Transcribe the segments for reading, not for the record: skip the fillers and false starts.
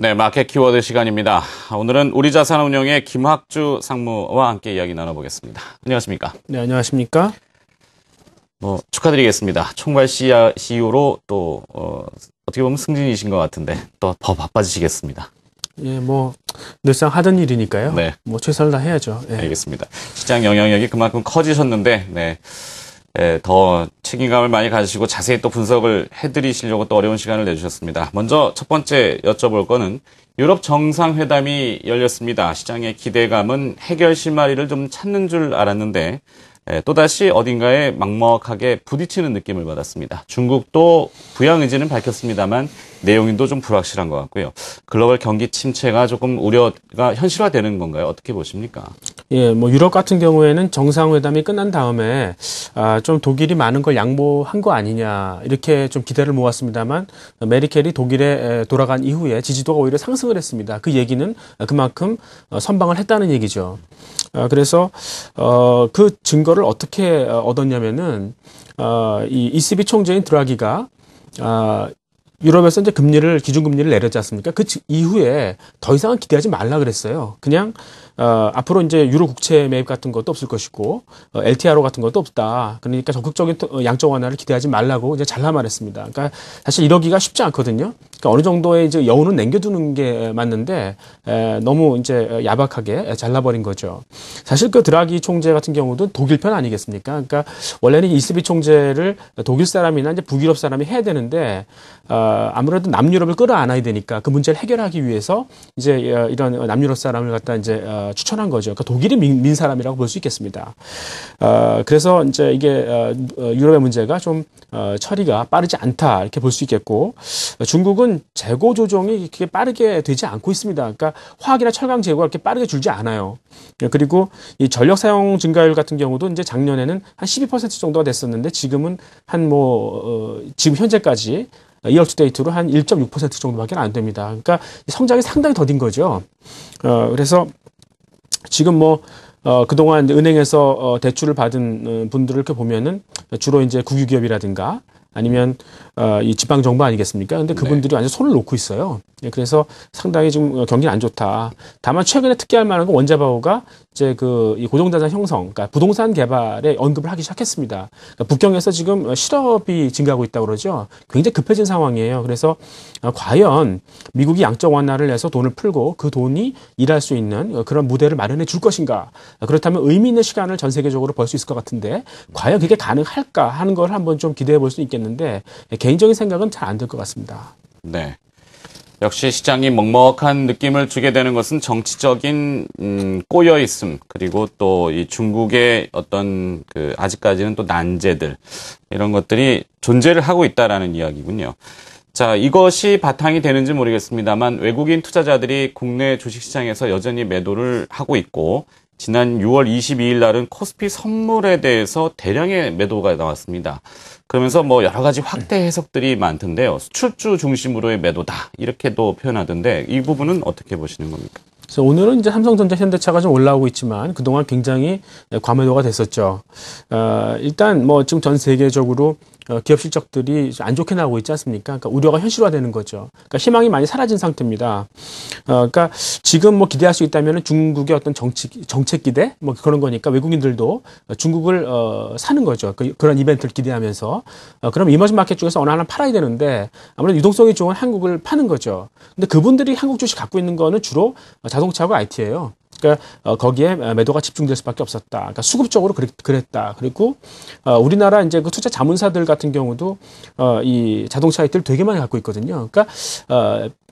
네, 마켓 키워드 시간입니다. 오늘은 우리자산운용의 김학주 상무와 함께 이야기 나눠보겠습니다. 안녕하십니까? 네, 안녕하십니까? 축하드리겠습니다. 총괄 CEO로 또 어떻게 보면 승진이신 것 같은데 또 더 바빠지시겠습니다. 예, 늘상 하던 일이니까요. 네. 최선을 다해야죠. 예. 알겠습니다. 시장 영향력이 그만큼 커지셨는데, 네. 더 책임감을 많이 가지시고 자세히 또 분석을 해드리시려고 또 어려운 시간을 내주셨습니다. 먼저 첫 번째 여쭤볼 거는 유럽 정상회담이 열렸습니다. 시장의 기대감은 해결 실마리를 좀 찾는 줄 알았는데 또다시 어딘가에 막막하게 부딪히는 느낌을 받았습니다. 중국도 부양 의지는 밝혔습니다만 내용도 좀 불확실한 것 같고요. 글로벌 경기 침체가 조금 우려가 현실화되는 건가요? 어떻게 보십니까? 예, 유럽 같은 경우에는 정상회담이 끝난 다음에 좀 독일이 많은 걸 양보한 거 아니냐 이렇게 좀 기대를 모았습니다만 메르켈이 독일에 돌아간 이후에 지지도가 오히려 상승을 했습니다. 그 얘기는 그만큼 선방을 했다는 얘기죠. 그래서 그 증거를 어떻게 얻었냐면은 이 ECB 총재인 드라기가 유럽에서 이제 기준금리를 내렸지 않습니까? 그 이후에 더 이상은 기대하지 말라 그랬어요. 그냥 앞으로 이제 유로 국채 매입 같은 것도 없을 것이고 LTRO 같은 것도 없다. 그러니까 적극적인 양적 완화를 기대하지 말라고 이제 잘라 말했습니다. 그러니까 사실 이러기가 쉽지 않거든요. 그러니까 어느 정도의 이제 여운은 남겨두는 게 맞는데 너무 이제 야박하게 잘라버린 거죠. 사실 그 드라기 총재 같은 경우도 독일 편 아니겠습니까? 그러니까 원래는 ECB 총재를 독일 사람이나 이제 북유럽 사람이 해야 되는데 아무래도 남유럽을 끌어안아야 되니까 그 문제를 해결하기 위해서 이제 이런 남유럽 사람을 갖다 이제 추천한 거죠. 그러니까 독일이 민 사람이라고 볼 수 있겠습니다. 그래서 이제 이게 유럽의 문제가 좀 처리가 빠르지 않다 이렇게 볼 수 있겠고 중국은 재고 조정이 그렇게 빠르게 되지 않고 있습니다. 그러니까 화학이나 철강 재고가 그렇게 빠르게 줄지 않아요. 그리고 이 전력 사용 증가율 같은 경우도 이제 작년에는 한 12% 정도가 됐었는데 지금은 지금 현재까지 이어 투 데이트로 한 1.6% 정도밖에 안 됩니다. 그러니까 성장이 상당히 더딘 거죠. 그래서 지금 그동안 은행에서 대출을 받은 분들을 이렇게 보면은 주로 이제 국유기업이라든가 아니면 이 지방 정부 아니겠습니까? 근데 그분들이 완전 손을 놓고 있어요. 그래서 상당히 좀 경기는 안 좋다. 다만 최근에 특기할 만한 건 원자바우가 이제 이 고정자산 형성, 그러니까 부동산 개발에 언급을 하기 시작했습니다. 그러니까 북경에서 지금 실업이 증가하고 있다고 그러죠. 굉장히 급해진 상황이에요. 그래서 과연 미국이 양적 완화를 해서 돈을 풀고 그 돈이 일할 수 있는 그런 무대를 마련해 줄 것인가? 그렇다면 의미 있는 시간을 전 세계적으로 벌 수 있을 것 같은데 과연 그게 가능할까 하는 걸 한번 좀 기대해 볼 수 있겠는데 개인적인 생각은 잘 안 될 것 같습니다. 네. 역시 시장이 먹먹한 느낌을 주게 되는 것은 정치적인 꼬여있음 그리고 또 이 중국의 어떤 아직까지는 또 난제들 이런 것들이 존재를 하고 있다라는 이야기군요. 자, 이것이 바탕이 되는지 모르겠습니다만 외국인 투자자들이 국내 주식시장에서 여전히 매도를 하고 있고 지난 6월 22일 날은 코스피 선물에 대해서 대량의 매도가 나왔습니다. 그러면서 여러 가지 확대 해석들이 많던데요. 수출주 중심으로의 매도다 이렇게도 표현하던데 이 부분은 어떻게 보시는 겁니까? 그래서 오늘은 이제 삼성전자, 현대차가 좀 올라오고 있지만 그동안 굉장히 과매도가 됐었죠. 일단 지금 전 세계적으로 기업 실적들이 안 좋게 나오고 있지 않습니까? 그러니까 우려가 현실화되는 거죠. 그러니까 희망이 많이 사라진 상태입니다. 그러니까 지금 기대할 수 있다면 중국의 어떤 정책 기대 그런 거니까 외국인들도 중국을 사는 거죠. 그런 이벤트를 기대하면서 그럼 이머징 마켓 중에서 어느 하나 팔아야 되는데 아무래도 유동성이 좋은 한국을 파는 거죠. 근데 그분들이 한국 주식 갖고 있는 거는 주로 자동차하고 IT예요. 그러니까 거기에 매도가 집중될 수밖에 없었다. 그러니까 수급적으로 그랬다. 그리고 우리나라 이제 그 투자 자문사들 같은 경우도 이 자동차 IT를 되게 많이 갖고 있거든요. 그러니까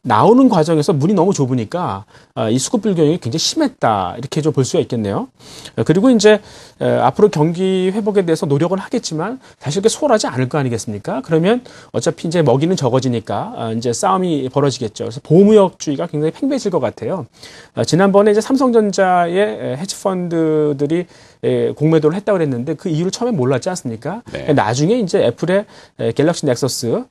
나오는 과정에서 문이 너무 좁으니까 이 수급 불균형이 굉장히 심했다. 이렇게 좀 볼 수가 있겠네요. 그리고 이제 앞으로 경기 회복에 대해서 노력은 하겠지만 사실 그게 수월하지 않을 거 아니겠습니까? 그러면 어차피 이제 먹이는 적어지니까 이제 싸움이 벌어지겠죠. 그래서 보호무역주의가 굉장히 팽배해질 것 같아요. 지난번에 이제 삼성전자의 헤지펀드들이 공매도를 했다고 그랬는데 그 이유를 처음에 몰랐지 않습니까? 네. 나중에 이제 애플의 갤럭시 넥서스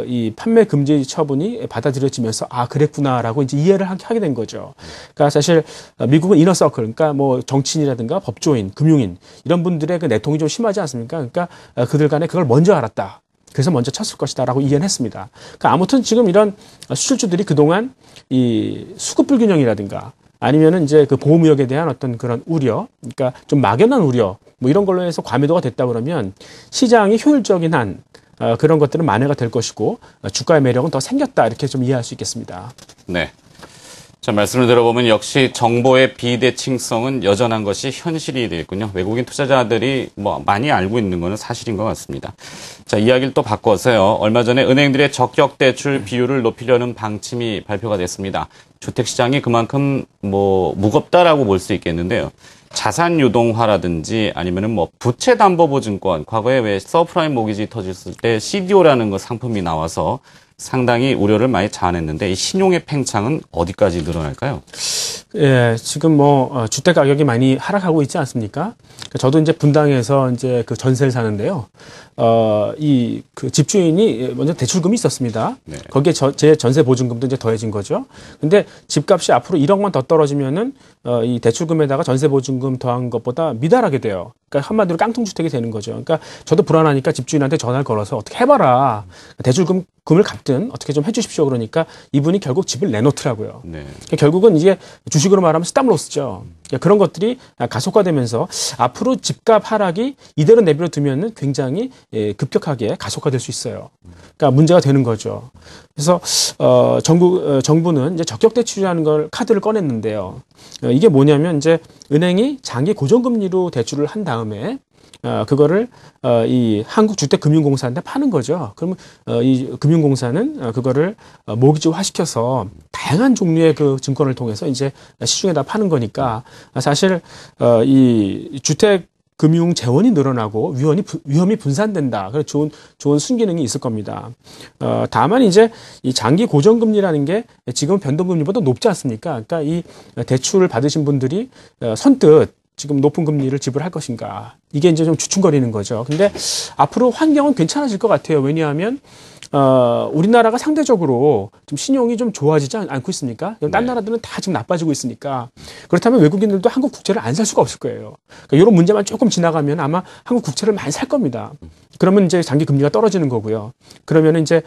이 판매 금지 처분이 받아들여지면서 그랬구나라고 이제 이해를 하게 된 거죠. 그러니까 사실 미국은 이너서클, 그러니까 정치인이라든가 법조인, 금융인 이런 분들의 그 내통이 좀 심하지 않습니까? 그러니까 그들 간에 그걸 먼저 알았다. 그래서 먼저 쳤을 것이다라고 이견했습니다. 그러니까 아무튼 지금 이런 수출주들이 그동안 이 수급 불균형이라든가 아니면은 이제 그 보호무역에 대한 어떤 그런 우려, 그러니까 좀 막연한 우려, 뭐 이런 걸로 해서 과매도가 됐다 그러면 시장이 효율적인 한 그런 것들은 만회가 될 것이고 주가의 매력은 더 생겼다 이렇게 좀 이해할 수 있겠습니다. 네. 자, 말씀을 들어보면 역시 정보의 비대칭성은 여전한 것이 현실이 되겠군요. 외국인 투자자들이 뭐 많이 알고 있는 것은 사실인 것 같습니다. 자, 이야기를 또 바꿔서요. 얼마 전에 은행들의 적격 대출 비율을 높이려는 방침이 발표가 됐습니다. 주택 시장이 그만큼 뭐 무겁다라고 볼 수 있겠는데요. 자산 유동화라든지 아니면은 뭐 부채 담보 보증권, 과거에 왜 서프라임 모기지 터졌을 때 CDO라는 거 상품이 나와서 상당히 우려를 많이 자아냈는데 이 신용의 팽창은 어디까지 늘어날까요? 예, 지금 뭐 주택 가격이 많이 하락하고 있지 않습니까? 저도 이제 분당에서 이제 그 전세를 사는데요. 이 그 집주인이 먼저 대출금이 있었습니다. 네. 거기에 제 전세 보증금도 이제 더해진 거죠. 근데 집값이 앞으로 1억만 더 떨어지면은 이 대출금에다가 전세 보증금 더한 것보다 미달하게 돼요. 그러니까 한마디로 깡통주택이 되는 거죠. 그러니까 저도 불안하니까 집주인한테 전화를 걸어서 어떻게 해봐라. 대출금을 갚든 어떻게 좀 해주십시오. 그러니까 이분이 결국 집을 내놓더라고요. 네. 그러니까 결국은 이게 주식으로 말하면 스탑로스죠. 그러니까 그런 것들이 가속화되면서 앞으로 집값 하락이 이대로 내버려 두면은 굉장히 급격하게 가속화될 수 있어요. 그러니까 문제가 되는 거죠. 그래서 정부는 이제 적격 대출이라는 걸 카드를 꺼냈는데요. 이게 뭐냐면 이제 은행이 장기 고정금리로 대출을 한 다음에 그거를 이 한국주택금융공사한테 파는 거죠. 그러면 이 금융공사는 그거를 모기지화 시켜서 다양한 종류의 그 증권을 통해서 이제 시중에다 파는 거니까 사실 이 주택 금융 재원이 늘어나고 위험이 분산된다. 그래서 좋은 순기능이 있을 겁니다. 다만 이제 이 장기 고정금리라는 게 지금 변동금리보다 높지 않습니까? 그러니까 이 대출을 받으신 분들이 선뜻 지금 높은 금리를 지불할 것인가. 이게 이제 좀 주춤거리는 거죠. 근데 앞으로 환경은 괜찮아질 것 같아요. 왜냐하면, 우리나라가 상대적으로 좀 신용이 좀 좋아지지 않고 있습니까? 딴 나라들은 다 지금 나빠지고 있으니까. 그렇다면 외국인들도 한국 국채를 안 살 수가 없을 거예요. 그러니까 이런 문제만 조금 지나가면 아마 한국 국채를 많이 살 겁니다. 그러면 이제 장기 금리가 떨어지는 거고요. 그러면 이제,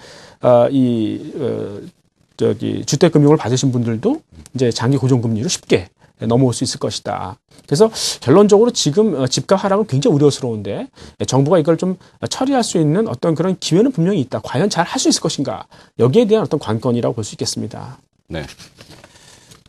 주택금융을 받으신 분들도 이제 장기 고정금리로 쉽게 넘어올 수 있을 것이다. 그래서 결론적으로 지금 집값 하락은 굉장히 우려스러운데 정부가 이걸 좀 처리할 수 있는 어떤 그런 기회는 분명히 있다. 과연 잘 할 수 있을 것인가? 여기에 대한 어떤 관건이라고 볼 수 있겠습니다. 네.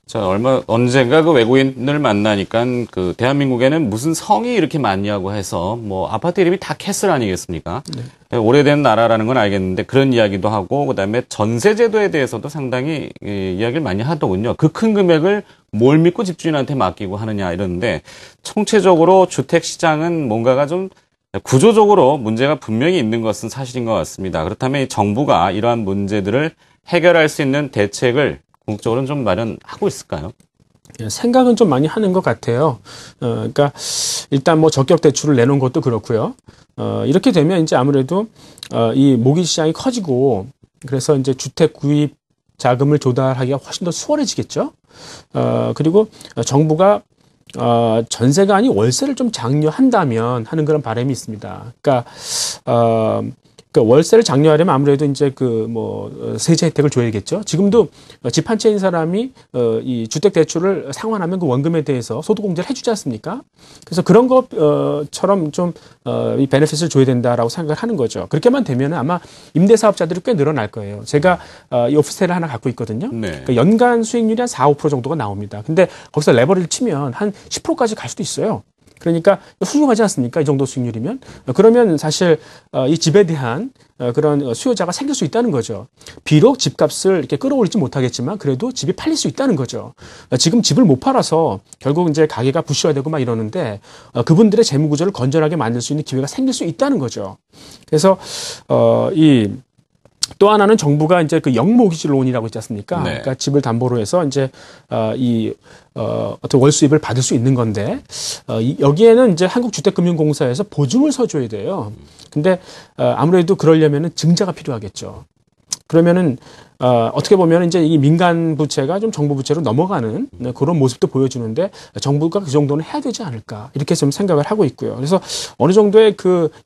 자, 언젠가 그 외국인을 만나니까 그 대한민국에는 무슨 성이 이렇게 많냐고 해서 뭐 아파트 이름이 다 캐슬 아니겠습니까? 네. 오래된 나라라는 건 알겠는데 그런 이야기도 하고 그다음에 전세제도에 대해서도 상당히 이야기를 많이 하더군요. 그 큰 금액을 뭘 믿고 집주인한테 맡기고 하느냐 이러는데 총체적으로 주택 시장은 뭔가가 좀 구조적으로 문제가 분명히 있는 것은 사실인 것 같습니다. 그렇다면 정부가 이러한 문제들을 해결할 수 있는 대책을 궁극적으로는 좀 마련하고 있을까요? 생각은 좀 많이 하는 것 같아요. 그러니까 일단 뭐 적격 대출을 내놓은 것도 그렇고요. 이렇게 되면 이제 아무래도 이 모기 시장이 커지고 그래서 이제 주택 구입 자금을 조달하기가 훨씬 더 수월해지겠죠. 그리고 정부가 전세가 아닌 월세를 좀 장려한다면 하는 그런 바람이 있습니다. 그러니까 월세를 장려하려면 아무래도 이제 세제 혜택을 줘야겠죠. 지금도 집 한 채인 사람이 이 주택 대출을 상환하면 그 원금에 대해서 소득 공제를 해주지 않습니까? 그래서 그런 것처럼 좀 이 베네핏을 줘야 된다라고 생각을 하는 거죠. 그렇게만 되면 아마 임대 사업자들이 꽤 늘어날 거예요. 제가 이 오피스텔을 하나 갖고 있거든요. 네. 그러니까 연간 수익률이 한 4, 5% 정도가 나옵니다. 근데 거기서 레버리를 치면 한 10%까지 갈 수도 있어요. 그러니까 훌륭하지 않습니까? 이 정도 수익률이면. 그러면 사실 이 집에 대한 그런 수요자가 생길 수 있다는 거죠. 비록 집값을 이렇게 끌어올리지 못하겠지만 그래도 집이 팔릴 수 있다는 거죠. 지금 집을 못 팔아서 결국 이제 가게가 부실화되고 막 이러는데 그분들의 재무 구조를 건전하게 만들 수 있는 기회가 생길 수 있다는 거죠. 그래서 또 하나는 정부가 이제 그 영모기지론이라고 있지 않습니까? 네. 그러니까 집을 담보로 해서 이제 어떤 월 수입을 받을 수 있는 건데 여기에는 이제 한국주택금융공사에서 보증을 서줘야 돼요. 근데 아무래도 그러려면은 증자가 필요하겠죠. 그러면은 어떻게 보면 이제 이 민간 부채가 좀 정부 부채로 넘어가는 그런 모습도 보여주는데 정부가 그 정도는 해야 되지 않을까 이렇게 좀 생각을 하고 있고요. 그래서 어느 정도의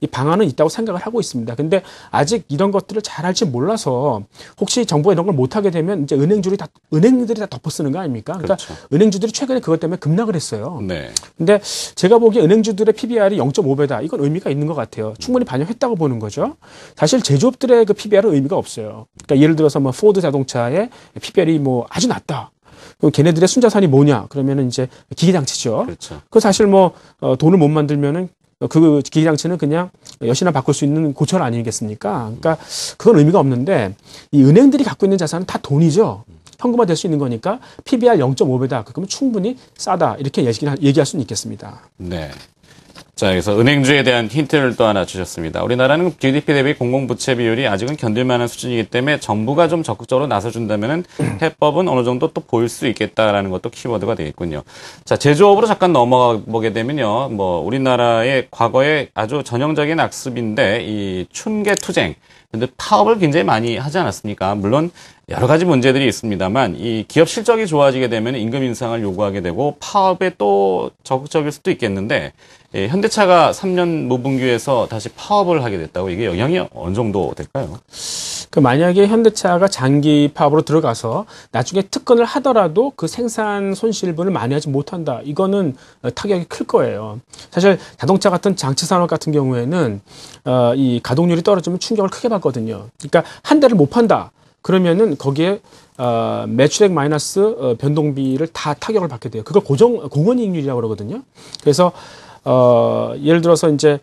이 방안은 있다고 생각을 하고 있습니다. 근데 아직 이런 것들을 잘 할지 몰라서 혹시 정부가 이런 걸 못하게 되면 이제 은행들이 다 덮어쓰는 거 아닙니까? 그러니까 그렇죠. 은행주들이 최근에 그것 때문에 급락을 했어요. 네. 근데 제가 보기에 은행주들의 PBR이 0.5배다. 이건 의미가 있는 것 같아요. 충분히 반영했다고 보는 거죠. 사실 제조업들의 그 PBR은 의미가 없어요. 그러니까 예를 들어서 뭐 포드 자동차의 PBR이 뭐 아주 낮다. 그럼 걔네들의 순자산이 뭐냐? 그러면은 이제 기계장치죠. 그렇죠. 그 사실 뭐 돈을 못 만들면은 그 기계장치는 그냥 여시나 바꿀 수 있는 고철 아니겠습니까? 그러니까 그건 의미가 없는데 이 은행들이 갖고 있는 자산은 다 돈이죠. 현금화 될 수 있는 거니까 PBR 0.5배다. 그러면 충분히 싸다. 이렇게 얘기할 수는 있겠습니다. 네. 자, 여기서 은행주에 대한 힌트를 또 하나 주셨습니다. 우리나라는 GDP 대비 공공부채 비율이 아직은 견딜만한 수준이기 때문에 정부가 좀 적극적으로 나서준다면은 해법은 어느 정도 또 보일 수 있겠다라는 것도 키워드가 되겠군요. 자, 제조업으로 잠깐 넘어가 보게 되면요. 뭐, 우리나라의 과거에 아주 전형적인 악습인데, 이 춘계 투쟁. 근데 파업을 굉장히 많이 하지 않았습니까? 물론 여러 가지 문제들이 있습니다만 이 기업 실적이 좋아지게 되면 임금 인상을 요구하게 되고 파업에 또 적극적일 수도 있겠는데 현대차가 3년 무분기에서 다시 파업을 하게 됐다고 이게 영향이 어느 정도 될까요? 그 만약에 현대차가 장기 파업으로 들어가서 나중에 특근을 하더라도 그 생산 손실분을 만회하지 못한다. 이거는 타격이 클 거예요. 사실 자동차 같은 장치 산업 같은 경우에는 이 가동률이 떨어지면 충격을 크게 받거든요. 그러니까 한 대를 못 판다. 그러면은 거기에 매출액 마이너스 변동비를 다 타격을 받게 돼요. 그걸 공원이익률이라고 그러거든요. 그래서 예를 들어서 이제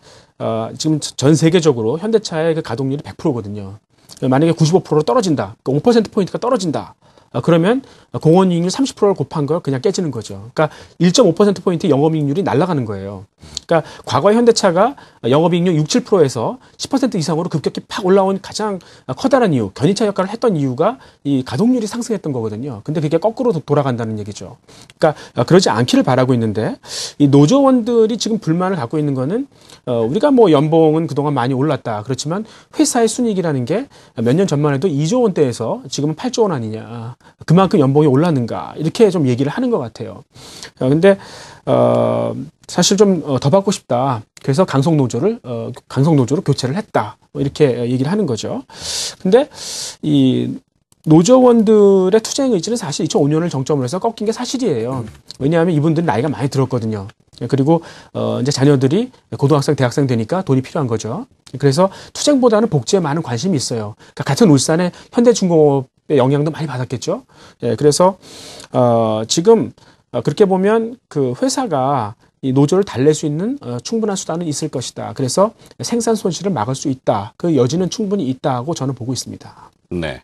지금 전 세계적으로 현대차의 그 가동률이 100%거든요. 만약에 95%로 떨어진다. 5%포인트가 떨어진다. 그러면 공원이익률 30%를 곱한 걸 그냥 깨지는 거죠. 그러니까 1.5%포인트 영업이익률이 날아가는 거예요. 그러니까 과거에 현대차가 영업이익률 6, 7%에서 10% 이상으로 급격히 팍 올라온 가장 커다란 이유, 견인차 역할을 했던 이유가 이 가동률이 상승했던 거거든요. 근데 그게 거꾸로 돌아간다는 얘기죠. 그러니까 그러지 않기를 바라고 있는데 이 노조원들이 지금 불만을 갖고 있는 거는 우리가 뭐 연봉은 그동안 많이 올랐다. 그렇지만 회사의 순이익이라는 게 몇 년 전만 해도 2조 원대에서 지금은 8조 원 아니냐. 그만큼 연봉이 올랐는가. 이렇게 좀 얘기를 하는 것 같아요. 근데 사실 좀 더 받고 싶다. 그래서 강성노조로 교체를 했다. 뭐 이렇게 얘기를 하는 거죠. 근데 이 노조원들의 투쟁 의지는 사실 2005년을 정점으로 해서 꺾인 게 사실이에요. 왜냐하면 이분들은 나이가 많이 들었거든요. 그리고 이제 자녀들이 고등학생, 대학생 되니까 돈이 필요한 거죠. 그래서 투쟁보다는 복지에 많은 관심이 있어요. 그러니까 같은 울산의 현대중공업의 영향도 많이 받았겠죠. 예, 그래서 지금 그렇게 보면 그 회사가 이 노조를 달랠 수 있는 충분한 수단은 있을 것이다. 그래서 생산 손실을 막을 수 있다. 그 여지는 충분히 있다고 저는 보고 있습니다. 네.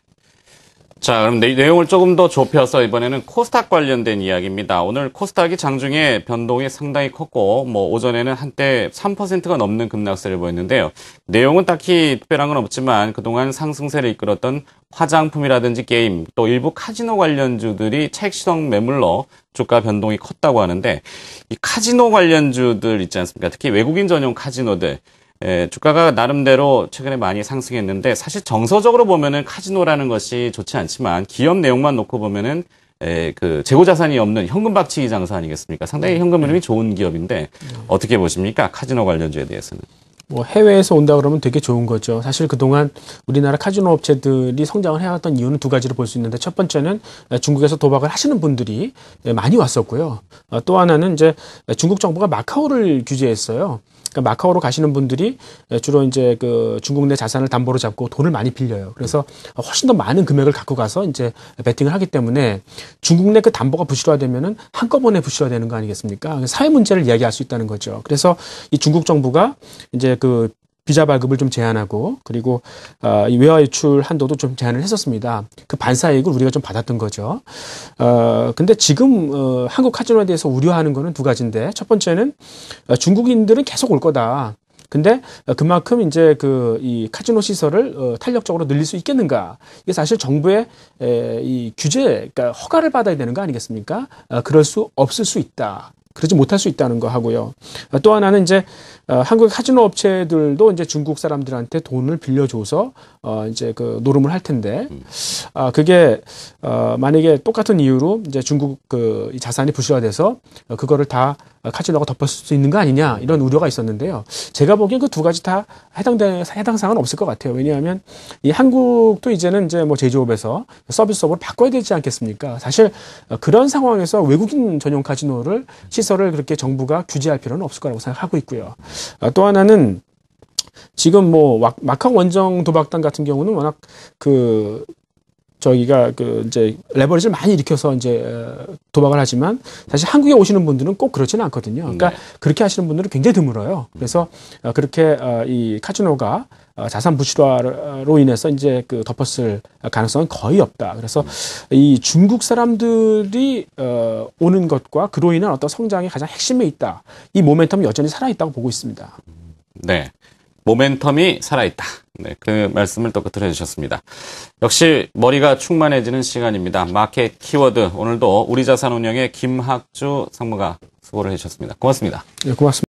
자, 그럼 내용을 조금 더 좁혀서 이번에는 코스닥 관련된 이야기입니다. 오늘 코스닥이 장중에 변동이 상당히 컸고, 뭐, 오전에는 한때 3%가 넘는 급락세를 보였는데요. 내용은 딱히 특별한 건 없지만, 그동안 상승세를 이끌었던 화장품이라든지 게임, 또 일부 카지노 관련주들이 차익 실현 매물로 주가 변동이 컸다고 하는데, 이 카지노 관련주들 있지 않습니까? 특히 외국인 전용 카지노들. 주가가 나름대로 최근에 많이 상승했는데 사실 정서적으로 보면은 카지노라는 것이 좋지 않지만 기업 내용만 놓고 보면은 그 재고 자산이 없는 현금 박치기 장사 아니겠습니까? 상당히 현금 흐름이 좋은 기업인데 어떻게 보십니까? 카지노 관련주에 대해서는. 뭐 해외에서 온다 그러면 되게 좋은 거죠. 사실 그동안 우리나라 카지노 업체들이 성장을 해왔던 이유는 두 가지를 볼 수 있는데 첫 번째는 중국에서 도박을 하시는 분들이 많이 왔었고요. 또 하나는 이제 중국 정부가 마카오를 규제했어요. 그러니까 마카오로 가시는 분들이 주로 이제 그 중국 내 자산을 담보로 잡고 돈을 많이 빌려요. 그래서 훨씬 더 많은 금액을 갖고 가서 이제 베팅을 하기 때문에 중국 내 그 담보가 부실화되면은 한꺼번에 부실화되는 거 아니겠습니까? 사회 문제를 이야기할 수 있다는 거죠. 그래서 이 중국 정부가 이제 그 비자 발급을 좀 제한하고 그리고 이 외화 유출 한도도 좀 제한을 했었습니다. 그 반사이익을 우리가 좀 받았던 거죠. 근데 지금 한국 카지노에 대해서 우려하는 거는 두 가지인데 첫 번째는 중국인들은 계속 올 거다. 근데 그만큼 이제 그 이 카지노 시설을 탄력적으로 늘릴 수 있겠는가? 이게 사실 정부의 이 규제, 그러니까 허가를 받아야 되는 거 아니겠습니까? 그럴 수 없을 수 있다. 그러지 못할 수 있다는 거 하고요. 또 하나는 이제 한국의 카지노 업체들도 이제 중국 사람들한테 돈을 빌려줘서 이제 그 노름을 할 텐데 그게 만약에 똑같은 이유로 이제 중국 그 자산이 부실화돼서 그거를 다 카지노가 덮었을 수 있는 거 아니냐 이런 우려가 있었는데요. 제가 보기엔 그 두 가지 다 해당 사항은 없을 것 같아요. 왜냐하면 이 한국도 이제는 이제 뭐 제조업에서 서비스업으로 바꿔야 되지 않겠습니까? 사실 그런 상황에서 외국인 전용 카지노를 시설을 그렇게 정부가 규제할 필요는 없을 거라고 생각하고 있고요. 또 하나는 지금 뭐 마카오 원정 도박단 같은 경우는 워낙 그 저희가 그 이제 레버리지를 많이 일으켜서 이제 도박을 하지만 사실 한국에 오시는 분들은 꼭 그렇지는 않거든요. 그러니까 그렇게 하시는 분들은 굉장히 드물어요. 그래서 그렇게 이 카지노가 자산 부실화로 인해서 이제 그 덮었을 가능성은 거의 없다. 그래서 이 중국 사람들이 오는 것과 그로 인한 어떤 성장의 가장 핵심에 있다. 이 모멘텀이 여전히 살아 있다고 보고 있습니다. 네. 모멘텀이 살아있다. 네, 그 말씀을 또 끝으로 해주셨습니다. 역시 머리가 충만해지는 시간입니다. 마켓 키워드. 오늘도 우리자산운용의 김학주 상무가 수고를 해주셨습니다. 고맙습니다. 네, 고맙습니다.